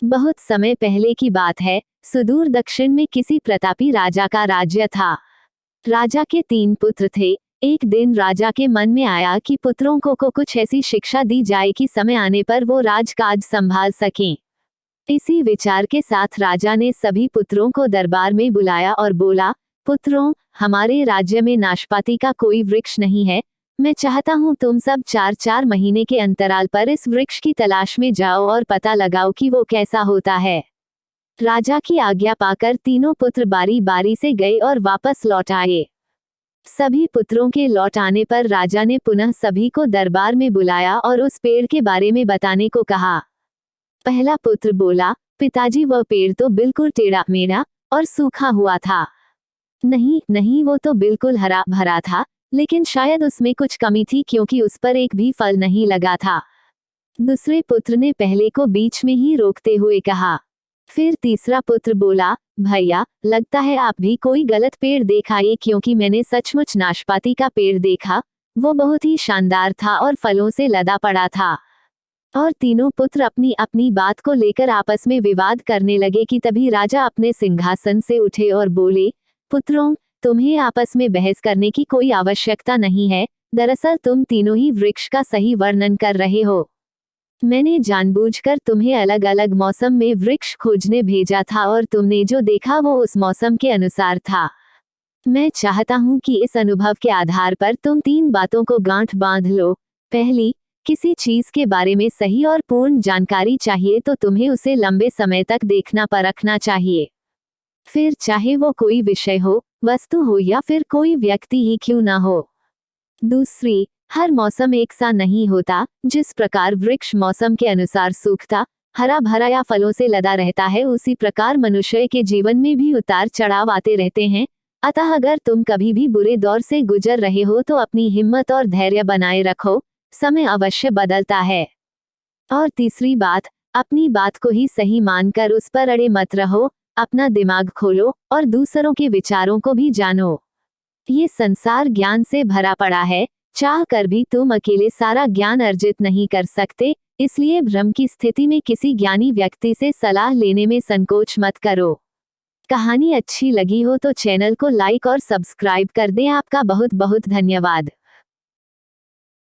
बहुत समय पहले की बात है। सुदूर दक्षिण में किसी प्रतापी राजा का राज्य था। राजा के 3 पुत्र थे। एक दिन राजा के मन में आया कि पुत्रों को कुछ ऐसी शिक्षा दी जाए कि समय आने पर वो राजकाज संभाल सकें। इसी विचार के साथ राजा ने सभी पुत्रों को दरबार में बुलाया और बोला, पुत्रों, हमारे राज्य में नाशपाती का कोई वृक्ष नहीं है। मैं चाहता हूँ तुम सब 4-4 महीने के अंतराल पर इस वृक्ष की तलाश में जाओ और पता लगाओ कि वो कैसा होता है। राजा की आज्ञा पाकर तीनों पुत्र बारी बारी से गए और वापस लौट आए। सभी पुत्रों के लौट आने पर राजा ने पुनः सभी को दरबार में बुलाया और उस पेड़ के बारे में बताने को कहा। पहला पुत्र बोला, पिताजी, वह पेड़ तो बिल्कुल टेढ़ा मेढ़ा और सूखा हुआ था। नहीं नहीं, वो तो बिल्कुल हरा भरा था, लेकिन शायद उसमें कुछ कमी थी क्योंकि उस पर एक भी फल नहीं लगा था। दूसरे पुत्र ने पहले को बीच में ही रोकते हुए कहा। फिर तीसरा पुत्र बोला, भैया, लगता है आप भी कोई गलत पेड़ देख आए, क्योंकि मैंने सचमुच नाशपाती का पेड़ देखा। वो बहुत ही शानदार था और फलों से लदा पड़ा था। और तीनों पुत्र अपनी अपनी बात को लेकर आपस में विवाद करने लगे कि तभी राजा अपने सिंहासन से उठे और बोले, पुत्रों, तुम्हें आपस में बहस करने की कोई आवश्यकता नहीं है। दरअसल तुम तीनों ही वृक्ष का सही वर्णन कर रहे हो। मैंने जानबूझकर तुम्हें अलग अलग मौसम में वृक्ष खोजने भेजा था और तुमने जो देखा वो उस मौसम के अनुसार था। मैं चाहता हूँ कि इस अनुभव के आधार पर तुम 3 बातों को गांठ बांध लो। पहली, किसी चीज के बारे में सही और पूर्ण जानकारी चाहिए तो तुम्हें उसे लंबे समय तक देखना परखना चाहिए। फिर चाहे वो कोई विषय हो, वस्तु हो या फिर कोई व्यक्ति ही क्यों ना हो। दूसरी, हर मौसम एक सा नहीं होता। जिस प्रकार वृक्ष मौसम के अनुसार सूखता, हरा भरा या फलों से लदा रहता है, उसी प्रकार मनुष्य के जीवन में भी उतार चढ़ाव आते रहते हैं। अतः अगर तुम कभी भी बुरे दौर से गुजर रहे हो तो अपनी हिम्मत और धैर्य बनाए रखो, समय अवश्य बदलता है। और तीसरी बात, अपनी बात को ही सही मानकर उस पर अड़े मत रहो। अपना दिमाग खोलो और दूसरों के विचारों को भी जानो। ये संसार ज्ञान से भरा पड़ा है। चाह कर भी तुम अकेले सारा ज्ञान अर्जित नहीं कर सकते। इसलिए भ्रम की स्थिति में किसी ज्ञानी व्यक्ति से सलाह लेने में संकोच मत करो। कहानी अच्छी लगी हो तो चैनल को लाइक और सब्सक्राइब कर दें। आपका बहुत बहुत धन्यवाद।